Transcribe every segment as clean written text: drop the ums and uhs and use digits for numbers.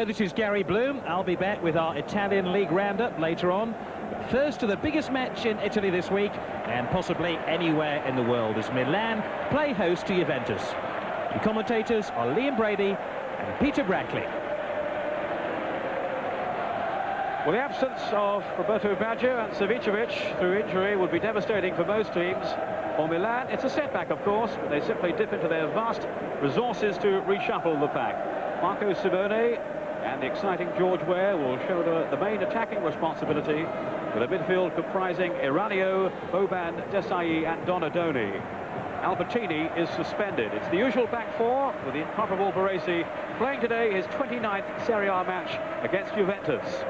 Hello, this is Gary Bloom. I'll be back with our Italian League roundup later on. But first to the biggest match in Italy this week, and possibly anywhere in the world, as Milan play host to Juventus. The commentators are Liam Brady and Peter Brackley. Well, the absence of Roberto Baggio and Savicevic through injury would be devastating for most teams. For Milan, it's a setback, of course, but they simply dip into their vast resources to reshuffle the pack. Marco Simone and the exciting George Uea will shoulder the main attacking responsibility, with a midfield comprising Eranio, Boban, Desai and Donadoni. Albertini is suspended. It's the usual back four, with the incomparable Baresi playing today his 29th Serie A match against Juventus.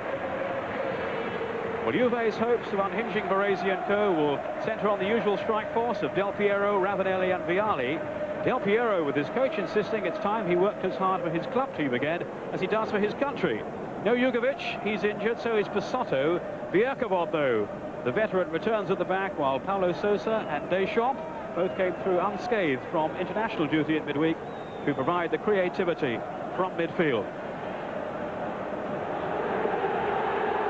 Well, Juve's hopes of unhinging Baresi and co will centre on the usual strike force of Del Piero, Ravanelli and Vialli. Del Piero, with his coach insisting it's time he worked as hard for his club team again as he does for his country. No Jugovic, he's injured, so is Pasotto. Vierkovod, though, the veteran, returns at the back, while Paulo Sousa and Deschamps both came through unscathed from international duty at midweek to provide the creativity from midfield.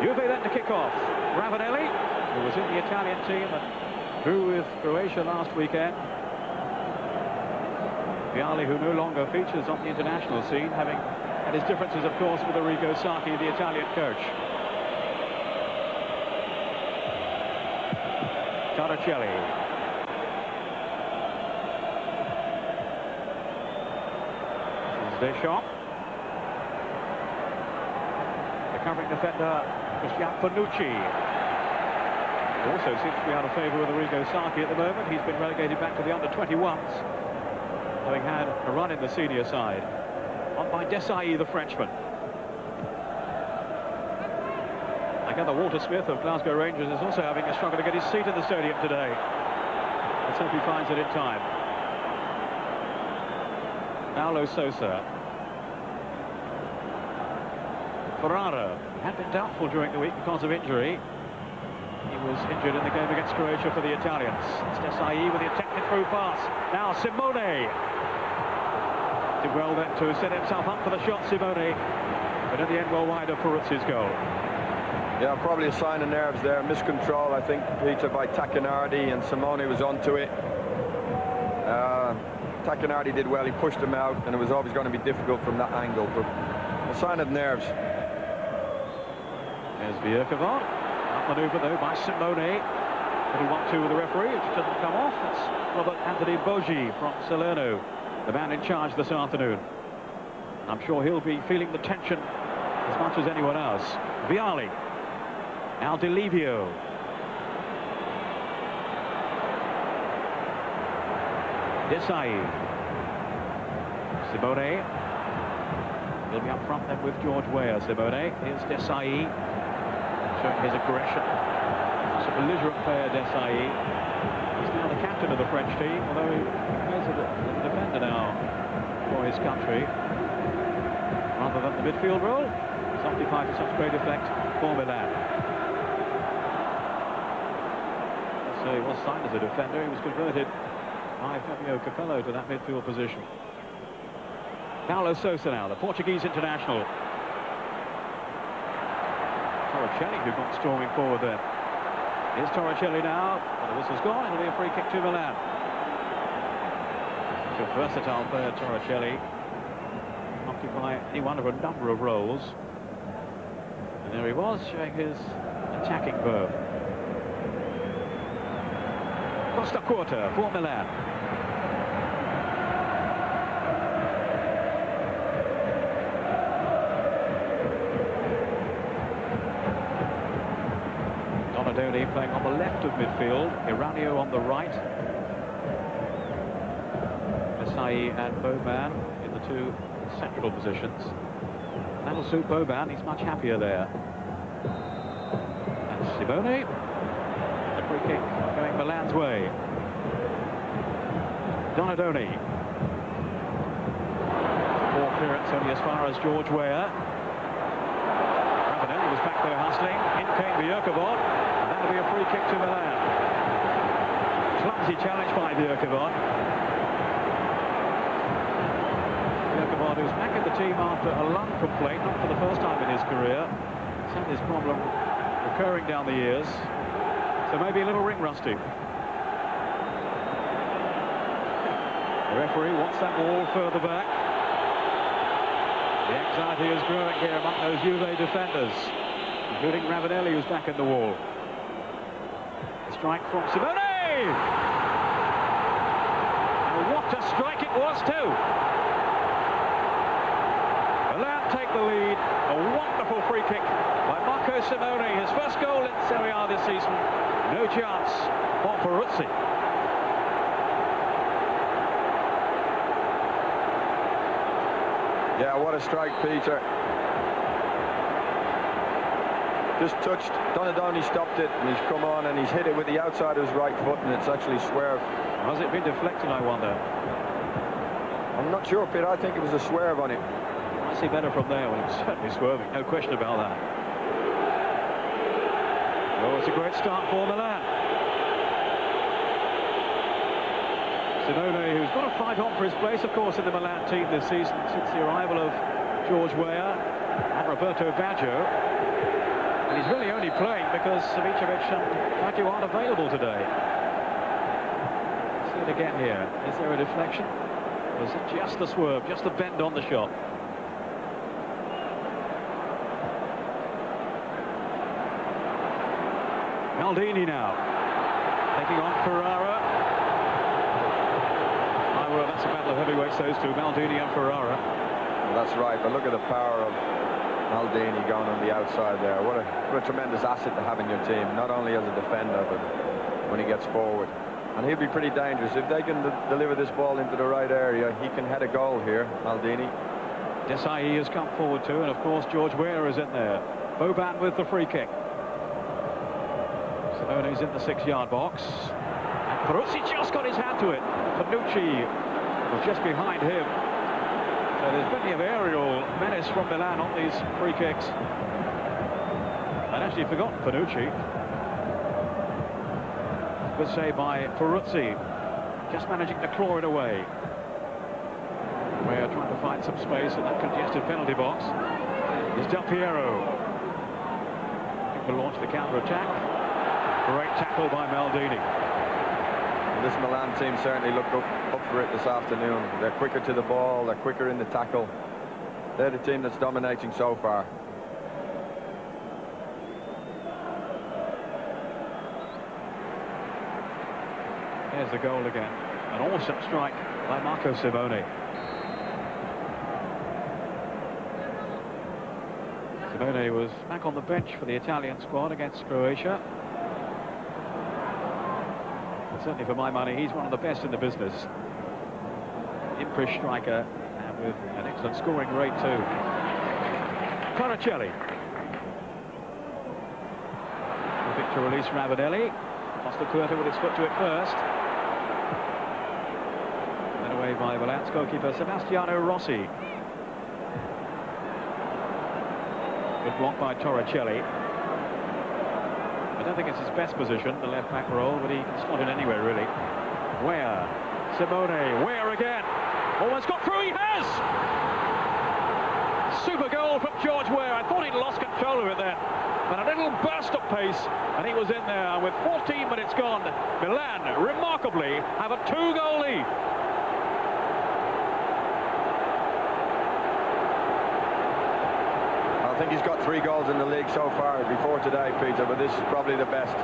Juve then to kick off. Ravanelli, who was in the Italian team and drew with Croatia last weekend. Vialli, who no longer features on the international scene, having had his differences, of course, with Arrigo Sacchi, the Italian coach. Torricelli. This is Deschamps. The covering defender, Cristian Panucci. Also seems to be out of favour with Arrigo Sacchi at the moment. He's been relegated back to the under-21s, having had a run in the senior side. On by Desai, the Frenchman. I gather Walter Smith of Glasgow Rangers is also having a struggle to get his seat in the stadium today. Let's hope he finds it in time. Paulo Sousa. Ferrara had been doubtful during the week because of injury. He was injured in the game against Croatia for the Italians. It's Desai with the attempted through pass. Now Simone. Did well then to set himself up for the shot, Simone. But in the end, well wide of Peruzzi's goal. Yeah, probably a sign of nerves there. Miscontrol, I think, Peter, by Tacchinardi, and Simone was onto it. Tacchinardi did well. He pushed him out, and it was always going to be difficult from that angle. But a sign of nerves. There's Vierkovod. Outmaneuvered, though, by Simone. 1-2 with the referee, which doesn't come off. It's Robert Anthony Boggi from Salerno, the man in charge this afternoon. I'm sure he'll be feeling the tension as much as anyone else. Vialli. Now Delivio. Desai. Simone. He'll be up front then with George Uea. Simone. Here's Desai, showing his aggression. He's a belligerent player, Desai. He's now the captain of the French team, although he plays as a defender now for his country, rather than the midfield role. He's occupied to such great effect for Milan. So he was signed as a defender. He was converted by Fabio Capello to that midfield position. Paulo Sousa now, the Portuguese international. Torricelli, who got storming forward there. Here's Torricelli now. Well, the whistle's gone. It'll be a free kick to Milan. Such a versatile player, Torricelli. Occupy any one of a number of roles. And there he was, showing his attacking verve. Costa Quarta for Milan. Donadoni playing on the left of midfield, Eranio on the right. Desai and Boban in the two central positions. That'll suit Boban, he's much happier there. And Simone, the free kick going Milan's way. Donadoni. Ball clearance only as far as George Uea. Ravanelli was back there hustling. In came Vierkovod. And that'll be a free kick to Milan. Clumsy challenge by Vierkovod. Vierkovod Odegaard, who's back in the team after a lung complaint, not for the first time in his career. He's had this problem recurring down the years, so maybe a little ring rusty. The referee wants that ball further back. The anxiety is growing here among those Juve defenders, including Ravanelli, who's back in the wall. A strike from Simone! And what a strike it was too! Milan take the lead. A wonderful free kick by Marco Simone. His first goal in Serie A this season. No chance for Peruzzi. Yeah, what a strike, Peter. Just touched. Donadoni stopped it, and he's come on and he's hit it with the outside of his right foot, and it's actually swerved. Has it been deflected, I wonder? I'm not sure, Peter. I think it was a swerve on it. I see better from there. Well, it was certainly swerving, no question about that. Oh, it's a great start for Milan. Simone, who's got to fight on for his place, of course, in the Milan team this season since the arrival of George Weah and Roberto Baggio. And he's really only playing because Savicevic and Baggio aren't available today. See it again here. Is there a deflection? Or is it just a swerve, just a bend on the shot? Maldini now, taking on Ferrara. Well, that's a battle of heavyweights, those two, Maldini and Ferrara. Well, that's right, but look at the power of Maldini going on the outside there. What a tremendous asset to have in your team, not only as a defender, but when he gets forward. And he'll be pretty dangerous. If they can deliver this ball into the right area, he can head a goal here, Maldini. Desai has come forward too, and of course George Weah is in there. Boban with the free kick. Simone's in the 6-yard box. And Peruzzi just got his hand to it. Panucci was just behind him. So there's plenty of aerial menace from Milan on these free kicks. I'd actually forgotten Panucci. Good save by Peruzzi, just managing to claw it away. We're trying to find some space in that congested penalty box. There's Del Piero. To launch the counter-attack. Great tackle by Maldini. This Milan team certainly looked up for it this afternoon. They're quicker to the ball, they're quicker in the tackle. They're the team that's dominating so far. There's the goal again. An awesome strike by Marco Simone. Simone was back on the bench for the Italian squad against Croatia. Certainly for my money, he's one of the best in the business. Impish striker, and with an excellent scoring rate too. Caracelli. Looking to release Ravanelli. Costa with his foot to it first. Then away by Milan's goalkeeper Sebastiano Rossi. Good block by Torricelli. I don't think it's his best position, the left-back role, but he can slot it anywhere, really. Weah, Simone, Weah again. Almost got through, he has! Super goal from George Weah. I thought he'd lost control of it there. But a little burst of pace, and he was in there. And with 14 minutes gone, Milan, remarkably, have a 2-goal lead. I think he's got 3 goals in the league so far before today, Peter, but this is probably the best.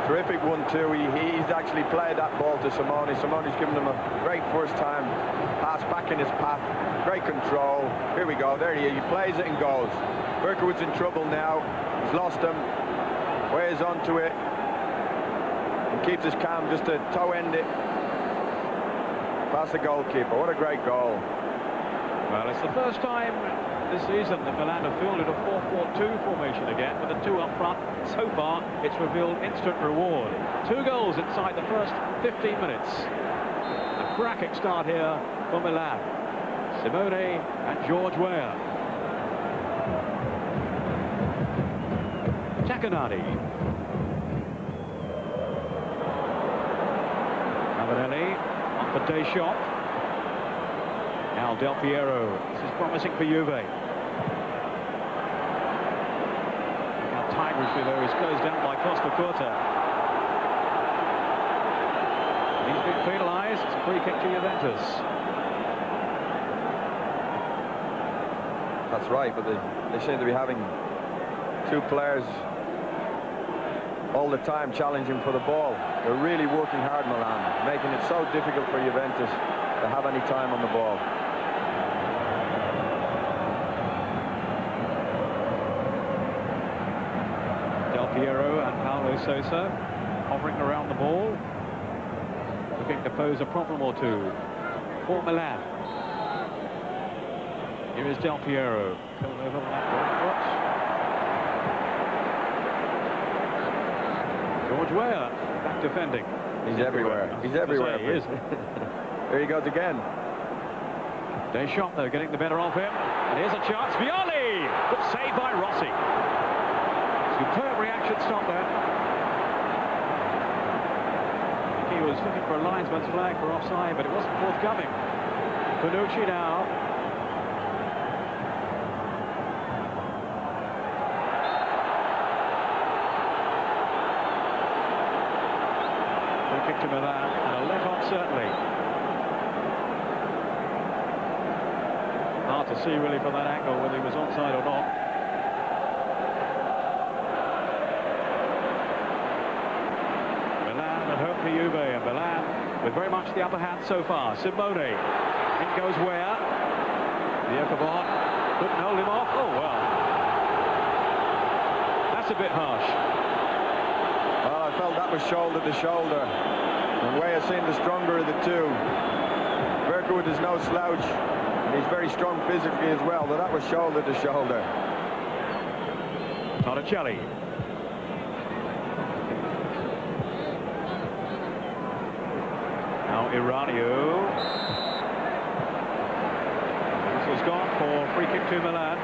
Terrific 1-2. He's actually played that ball to Simone. Simone's given him a great first time pass back in his path. Great control. Here we go. There he is. He plays it and goes. Berkowitz's in trouble now. He's lost him. Weah's onto it. And keeps his calm just to toe end it. Past the goalkeeper. What a great goal. Well, it's the first time this season that Milan have fielded a 4-4-2 formation again with the 2 up front. So far, it's revealed instant reward. 2 goals inside the first 15 minutes. A cracking start here for Milan. Simone and George Weah. Tacchinardi. Ravanelli on for Deschamps. Now Del Piero. This is promising for Juve. Now time review there is closed down by Costa Curta. He's been penalised. It's a free kick to Juventus. That's right, but they seem to be having two players all the time challenging for the ball. They're really working hard, Milan, making it so difficult for Juventus to have any time on the ball. Del Piero and Paulo Sousa hovering around the ball, looking to pose a problem or two for Milan. Here is Del Piero. Killed over the left foot. George Weah back defending. He's everywhere. He's everywhere. He is. There he goes again. Deschamps, though, getting the better of him. And here's a chance. Violi! Good save by Rossi. Superb reaction stop there. He was looking for a linesman's flag for offside, but it wasn't forthcoming. Bonucci now. Kick to Milan, and a let on certainly. Hard to see really from that angle whether he was onside or not. Milan at home for Juve, and Milan with very much the upper hand so far. Simone, in goes Weah. The Ekabon couldn't hold him off. Oh well, that's a bit harsh. Well, I felt that was shoulder to shoulder. And Weah seemed the stronger of the two. Bergwood is no slouch, and he's very strong physically as well, but that was shoulder to shoulder. Torricelli. Now Iranio. This was gone for free kick to Milan.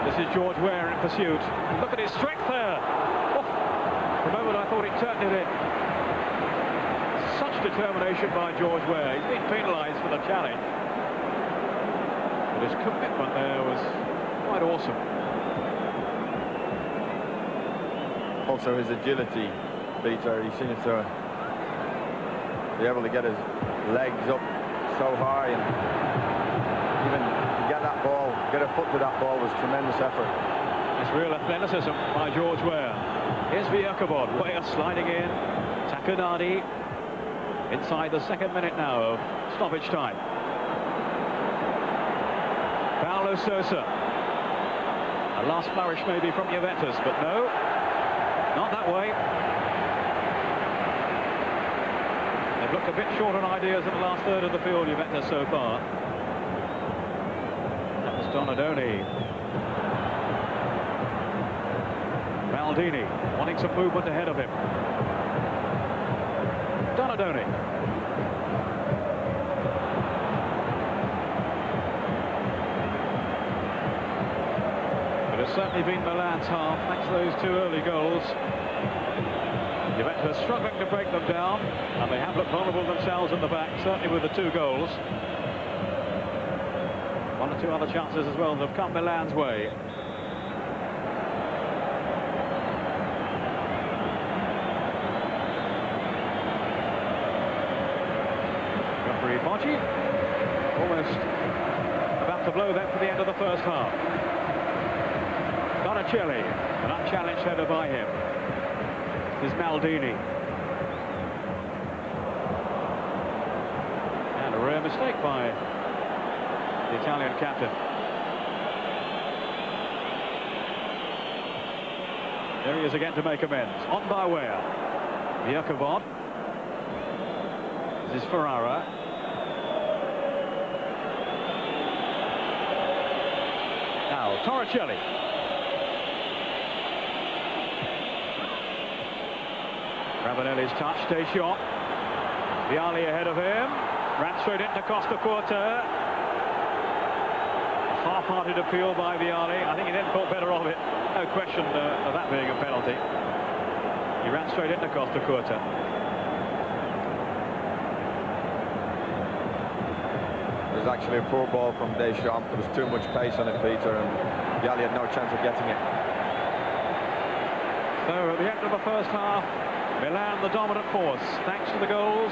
This is George Weah in pursuit. Look at his strength there. Oh, for a moment I thought he turned it in. Such determination by George Weah. He's been penalised for the challenge, but his commitment there was quite awesome. Also his agility, Peter. He seems to be able to get his legs up so high, and even to get that ball, get a foot to that ball was tremendous effort. It's real athleticism by George Weah. Here's Viakabon. Weah sliding in. Takanadi inside the second minute now of stoppage time. Paulo Sousa. A last flourish maybe from Juventus, but no, not that way. They've looked a bit short on ideas in the last third of the field, Juventus, so far. That was Donadoni. Maldini wanting some movement ahead of him. Donadoni. But it's certainly been Milan's half, thanks to those two early goals. Juventus struggling to break them down, and they have looked vulnerable themselves at the back, certainly with the two goals. One or two other chances as well that have come Milan's way. Referee Bocci almost about to blow them for the end of the first half. Torricelli, an unchallenged header by him. This is Maldini. And a rare mistake by the Italian captain. There he is again to make amends. On by Weah. Viakabon. This is Ferrara. Now Torricelli. Ravanelli's touch, Deschamps. Viali ahead of him. Ran straight into Costa Curta. Half-hearted appeal by Vialli. I think he then thought better of it. No question of that being a penalty. He ran straight into Costa Curta. It was actually a poor ball from Deschamps. There was too much pace on it, Peter, and Vialli had no chance of getting it. So at the end of the first half, Milan the dominant force, thanks to the goals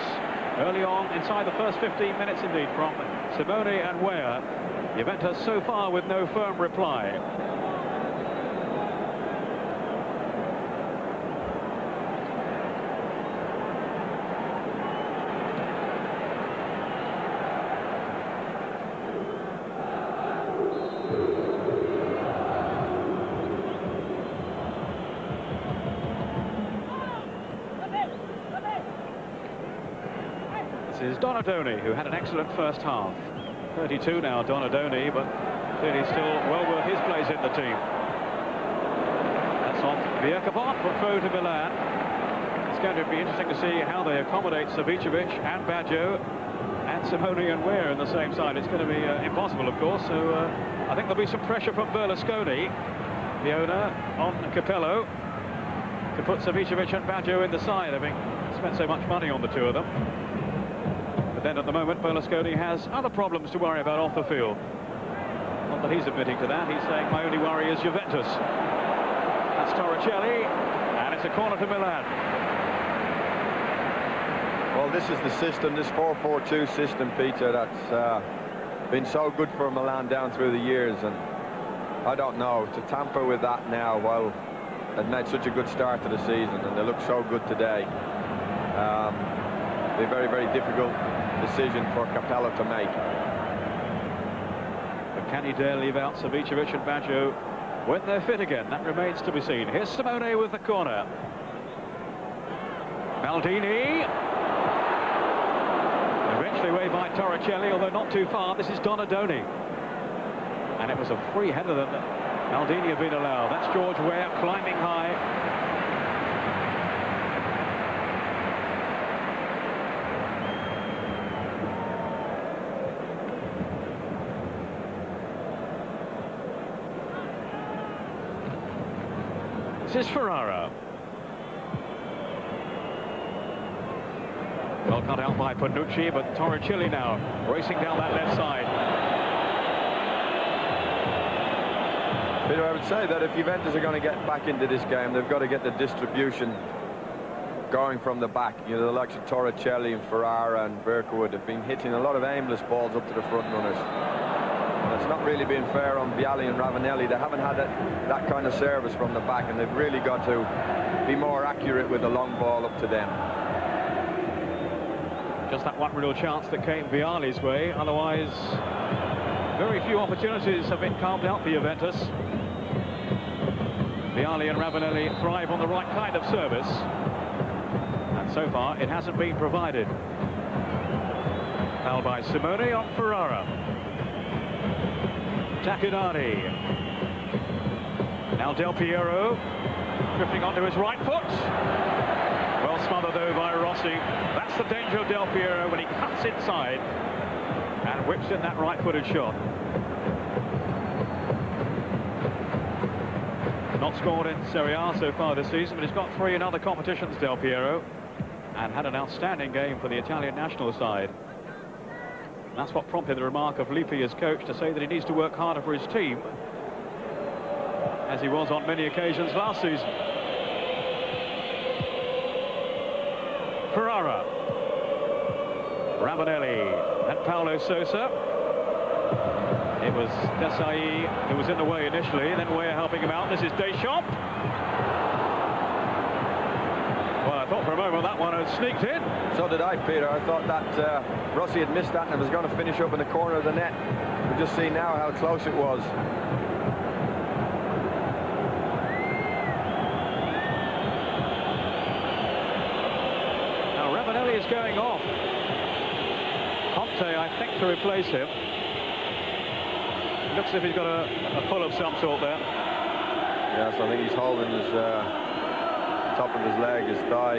early on, inside the first 15 minutes indeed, from Simone and Ueha. Juventus so far with no firm reply. This is Donadoni, who had an excellent first half. 32 now, Donadoni, but clearly still well worth his place in the team. That's on Vierkabot, put through to Milan. It's going to be interesting to see how they accommodate Savicevic and Baggio and Simone and Ueha in the same side. It's going to be impossible, of course, so I think there'll be some pressure from Berlusconi, the owner, on Capello, to put Savicevic and Baggio in the side, having spent so much money on the two of them. Then at the moment Berlusconi has other problems to worry about off the field. Not that he's admitting to that, he's saying my only worry is Juventus. That's Torricelli, and it's a corner to Milan. Well, this is the system, this 4-4-2 system, Peter, that's been so good for Milan down through the years, and I don't know, to tamper with that now, while they've made such a good start to the season and they look so good today, be a very, very difficult decision for Capello to make. But can he dare leave out Savicevic and Baggio when they're fit again? That remains to be seen. Here's Simone with the corner. Maldini. Eventually away by Torricelli, although not too far. This is Donadoni. And it was a free header that Maldini had been allowed. That's George Ueha climbing high. This is Ferrara. Well cut out by Panucci, but Torricelli now racing down that left side. Peter, I would say that if Juventus are going to get back into this game, they've got to get the distribution going from the back. You know, the likes of Torricelli and Ferrara and Berkwood have been hitting a lot of aimless balls up to the front runners. It's not really been fair on Vialli and Ravanelli. They haven't had that kind of service from the back, and they've really got to be more accurate with the long ball up to them. Just that one real chance that came Vialli's way. Otherwise, very few opportunities have been carved out for Juventus. Vialli and Ravanelli thrive on the right kind of service, and so far it hasn't been provided. Foul by Simone on Ferrara. Tacchinani. Now Del Piero drifting onto his right foot. Well smothered though by Rossi. That's the danger of Del Piero when he cuts inside and whips in that right-footed shot. Not scored in Serie A so far this season, but he's got 3 in other competitions, Del Piero, and had an outstanding game for the Italian national side. That's what prompted the remark of Lippi as coach to say that he needs to work harder for his team, as he was on many occasions last season. Ferrara, Ravanelli and Paulo Sousa. It was Desai who was in the way initially, then Ueha helping him out. This is Deschamps. Well, I thought for a moment that one had sneaked in. So did I, Peter. I thought that Rossi had missed that and it was going to finish up in the corner of the net. We just see now how close it was. Now Ravanelli is going off. Conte, I think, to replace him. Looks as if he's got a pull of some sort there. Yes, I think he's holding his top of his leg, his thigh,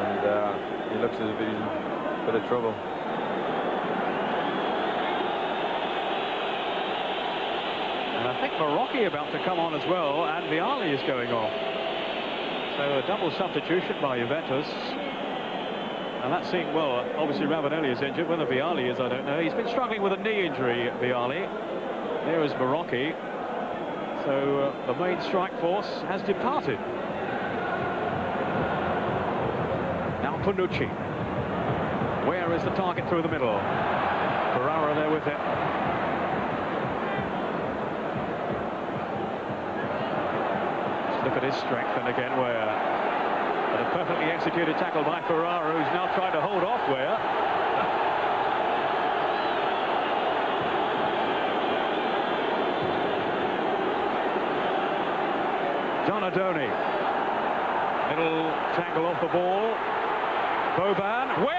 and he looks as if he's in a bit of trouble. And I think Marocchi about to come on as well, and Vialli is going off. So a double substitution by Juventus. And that's seeing, well, obviously Ravanelli is injured. Whether Vialli is, I don't know. He's been struggling with a knee injury, Vialli. There is Marocchi. So the main strike force has departed. Now Panucci. Where is the target through the middle? Ferrara there with it. Just look at his strength, and again Where. But a perfectly executed tackle by Ferrara, who's now trying to hold off Where. Donadoni. Little tangle off the ball. Boban. Where?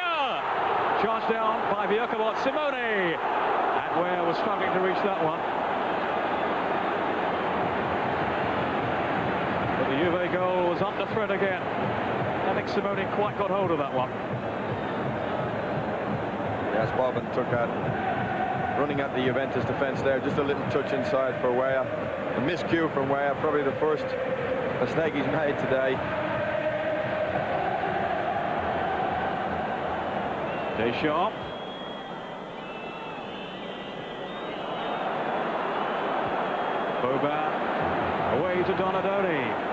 Charged down by Vierkabot. Simone. And Where was struggling to reach that one. But the Juve goal was under threat again. I think Simone quite got hold of that one. Yes, Boban took that, running at the Juventus defence there. Just a little touch inside for Weah. A miscue from Weah, probably the first mistake he's made today. Deschamps. Boban away to Donadoni.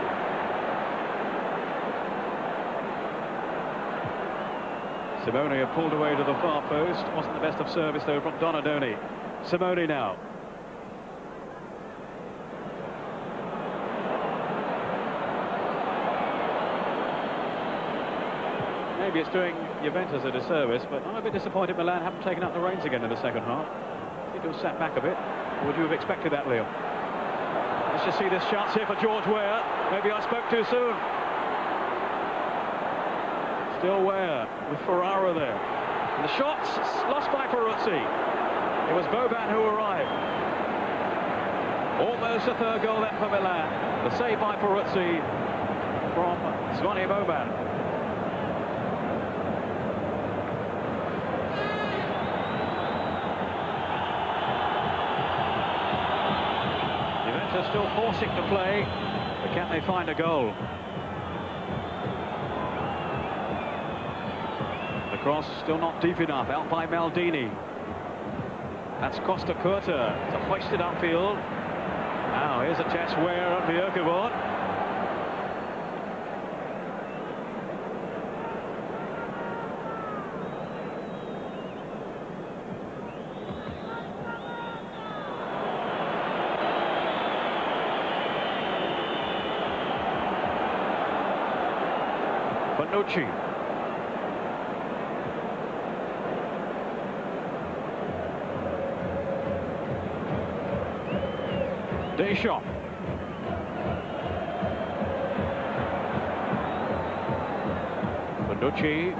Simone had pulled away to the far post. Wasn't the best of service though from Donadoni. Simone now. Maybe it's doing Juventus a disservice, but I'm a bit disappointed Milan haven't taken up the reins again in the second half. Seem to have sat back a bit. Would you have expected that, Liam? Let's just see this chance here for George Weah. Maybe I spoke too soon. Still Weah with Ferrara there. And the shot's lost by Peruzzi. It was Boban who arrived. Almost a third goal then for Milan. The save by Peruzzi from Zvonny Boban. Juventus still forcing to play, but can they find a goal? The cross still not deep enough, out by Maldini. That's Costa Curta to hoist it upfield. Now here's a test Where on Vierkabot. Panucci. Deschamps. Panucci.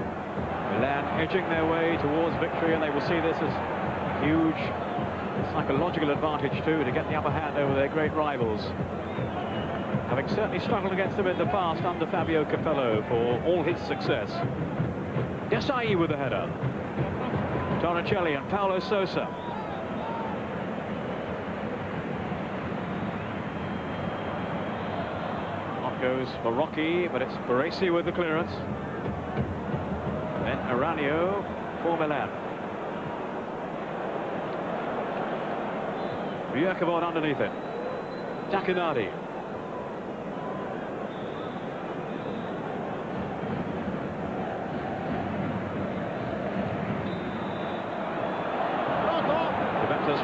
Milan edging their way towards victory, and they will see this as a huge psychological advantage too, to get the upper hand over their great rivals. Having certainly struggled against them in the past under Fabio Capello for all his success. Desai with the header. Torricelli and Paulo Sousa. Off goes Marocchi, but it's Baresi with the clearance. Then Aranio for Milan. Vierkabot underneath it. Tacchinardi.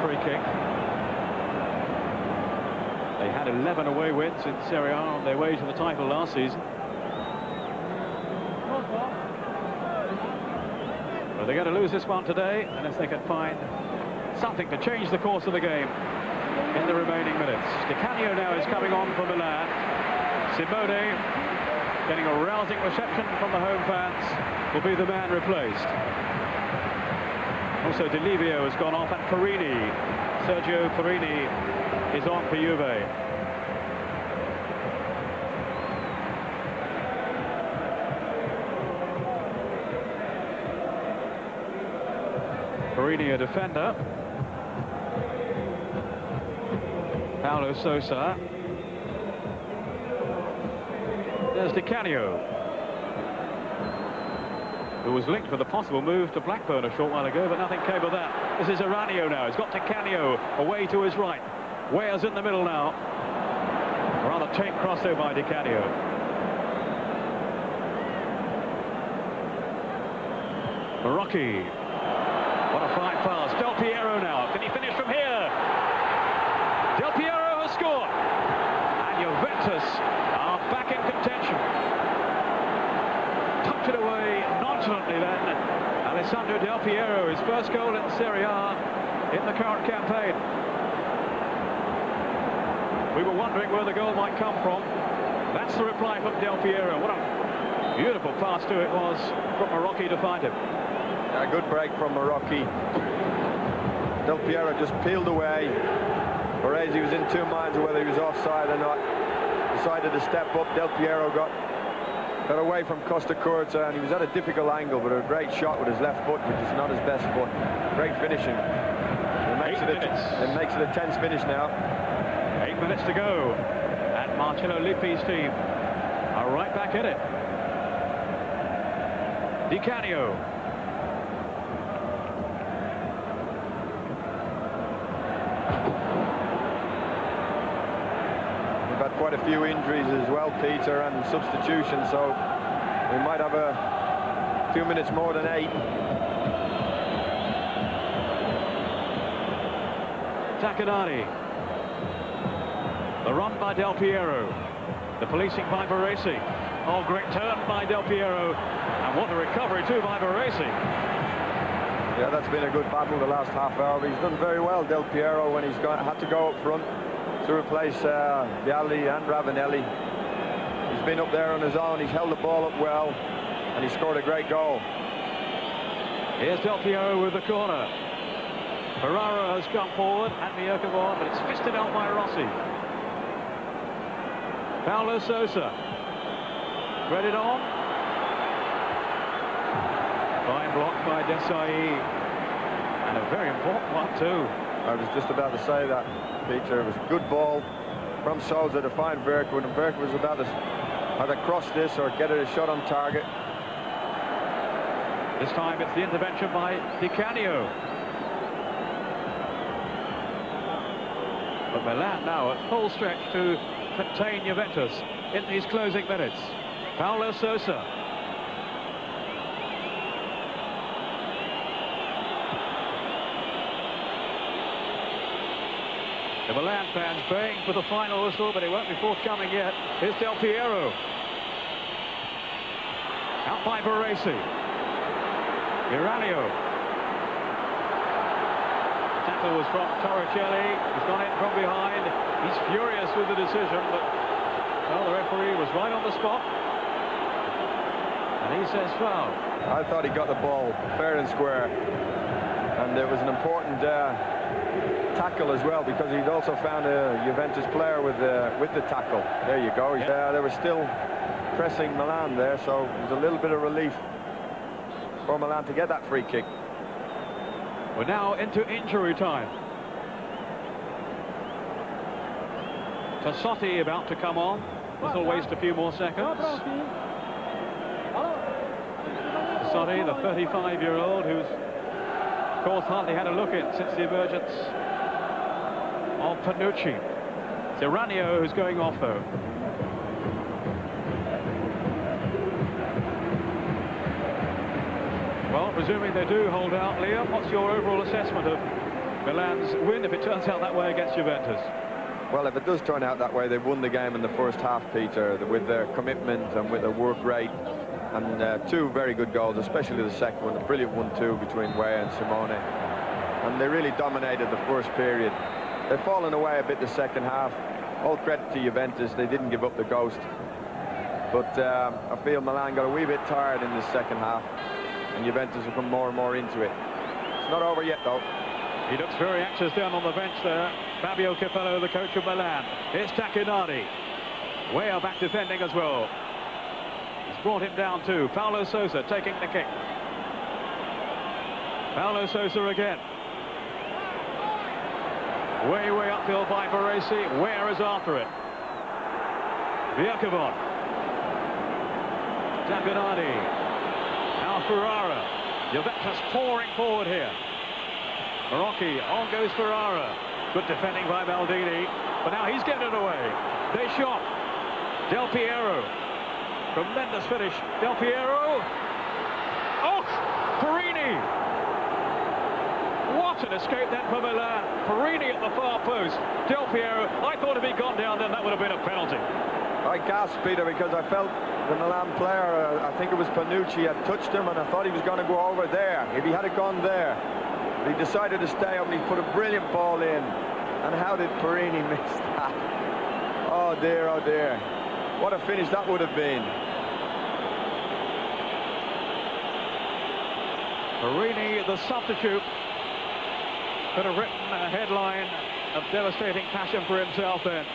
Free kick. They had 11 away wins in Serie A on their way to the title last season. But they're going to lose this one today, unless they can find something to change the course of the game in the remaining minutes. Di Canio now is coming on for Milan. Simone, getting a rousing reception from the home fans, will be the man replaced. Also, Di Livio has gone off, and Perini, Sergio Perini, is on for Juve. Perini, a defender. Paulo Sousa. There's Di Canio, who was linked with a possible move to Blackburn a short while ago, but nothing came of that. This is Aranio now. He's got Di Canio away to his right. Wea's in the middle now. Rather tame crossover by Di Canio. Rocky. What a fine pass. Del Piero now. Can he finish from here? Del Piero has scored. And Juventus are back in contention. Tucked it away nonchalantly then. Alessandro Del Piero, his first goal in Serie A in the current campaign. We were wondering where the goal might come from. That's the reply from Del Piero. What a beautiful pass to it was from Marocchi to find him. A good break from Marocchi. Del Piero just peeled away. Baresi was in two minds of whether he was offside or not. Decided to step up. Del Piero got away from Costa Curta, and he was at a difficult angle, but a great shot with his left foot, which is not his best foot. Great finishing. It makes it a tense finish now. 8 minutes to go, and Marcello Lippi's team are right back in it. Di Canio. We've had quite a few injuries as well, Peter, and substitutions, so we might have a few minutes more than 8. Tacchinardi. The run by Del Piero. The policing by Baresi. Oh, great turn by Del Piero. And what a recovery too by Baresi. Yeah, that's been a good battle the last half hour. But he's done very well, Del Piero, when he's had to go up front to replace Vialli and Ravanelli. He's been up there on his own. He's held the ball up well, and he scored a great goal. Here's Del Piero with the corner. Ferrara has come forward, and Miyokavon, but it's fisted out by Rossi. Paulo Sousa. Read it on. Fine block by Desai. And a very important one too. I was just about to say that, Peter. It was a good ball from Sousa to find Vercoen, and Vercoen was about to either cross this or get a shot on target. This time it's the intervention by Di Canio. But Milan now at full stretch to contain Juventus in these closing minutes. Paulo Sousa. The Milan fans baying for the final whistle, but it won't be forthcoming yet. Here's Del Piero. Out by Baresi. Aranio. Tackle was from Torricelli. He's gone in from behind. He's furious with the decision, but well, the referee was right on the spot. And he says foul. I thought he got the ball fair and square. And there was an important tackle as well, because he'd also found a Juventus player with the tackle. There you go. Yeah, they were still pressing Milan there, so it was a little bit of relief for Milan to get that free kick. We're now into injury time. Tassotti about to come on. This will waste a few more seconds. Tassotti, the 35-year-old, who's, of course, hardly had a look in since the emergence of Panucci. It's Aranio who's going off, though. Well, presuming they do hold out, Liam, what's your overall assessment of Milan's win if it turns out that way against Juventus? Well, if it does turn out that way, they've won the game in the first half, Peter, with their commitment and with their work rate. And two very good goals, especially the second one, a brilliant 1-2 between Ueha and Simone. And they really dominated the first period. They've fallen away a bit the second half. All credit to Juventus, they didn't give up the ghost. But I feel Milan got a wee bit tired in the second half, and Juventus will come more and more into it. It's not over yet, though. He looks very anxious down on the bench there. Fabio Capello, the coach of Milan. Here's Tacchinardi. Ueha back defending as well. He's brought him down too. Paulo Sousa taking the kick. Paulo Sousa again. Way uphill by Baresi. Where is after it? Viakovon. Tapenani. Now Ferrara. Juventus pouring forward here. Marocchi, on goes Ferrara. Good defending by Maldini, but now he's getting it away. Deschamps. Del Piero. Tremendous finish. Del Piero. Oh, Perini. What an escape then for Milan. Perini at the far post. Del Piero. I thought if he'd gone down then that would have been a penalty. I gasped, Peter, because I felt the Milan player, I think it was Panucci, had touched him, and I thought he was going to go over there. If he had gone there, he decided to stay up and he put a brilliant ball in. And how did Perini miss that? Oh dear, oh dear. What a finish that would have been. Perini, the substitute, could have written a headline of devastating passion for himself then.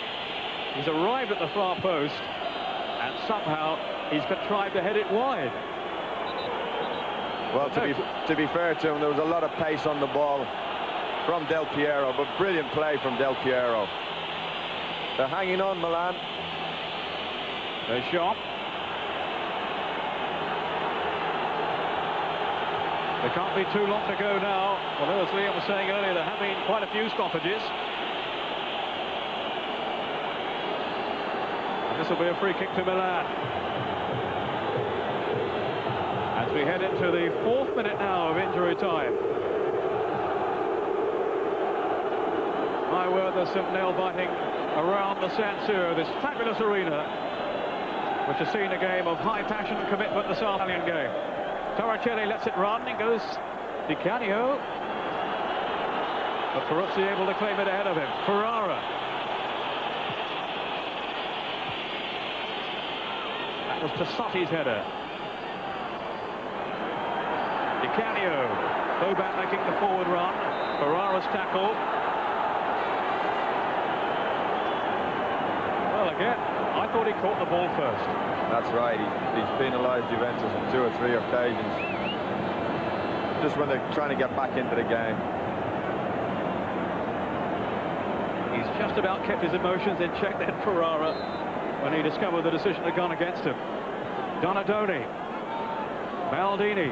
He's arrived at the far post, and somehow he's contrived to head it wide. Well, to be fair to him, there was a lot of pace on the ball from Del Piero, but brilliant play from Del Piero. They're hanging on, Milan. Deschamps. There can't be too long to go now. Although, as Liam was saying earlier, there have been quite a few stoppages. And this will be a free kick to Milan. As we head into the 4th minute now of injury time. My word, there's some nail-biting around the San Siro, this fabulous arena, which has seen a game of high passion and commitment this Italian game. Torricelli lets it run, it goes Di Canio, but Peruzzi able to claim it ahead of him. Ferrara. That was Tassotti's header. Di Canio. Boban making the forward run. Ferrara's tackle. Well, again, I thought he caught the ball first. That's right, he's penalised Juventus on 2 or 3 occasions. Just when they're trying to get back into the game. He's just about kept his emotions in check then, Ferrara, when he discovered the decision had gone against him. Donadoni. Maldini.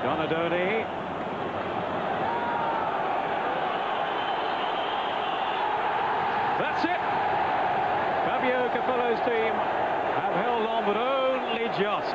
Donadoni. That's it. Fabio Capello's team have held on, but only just.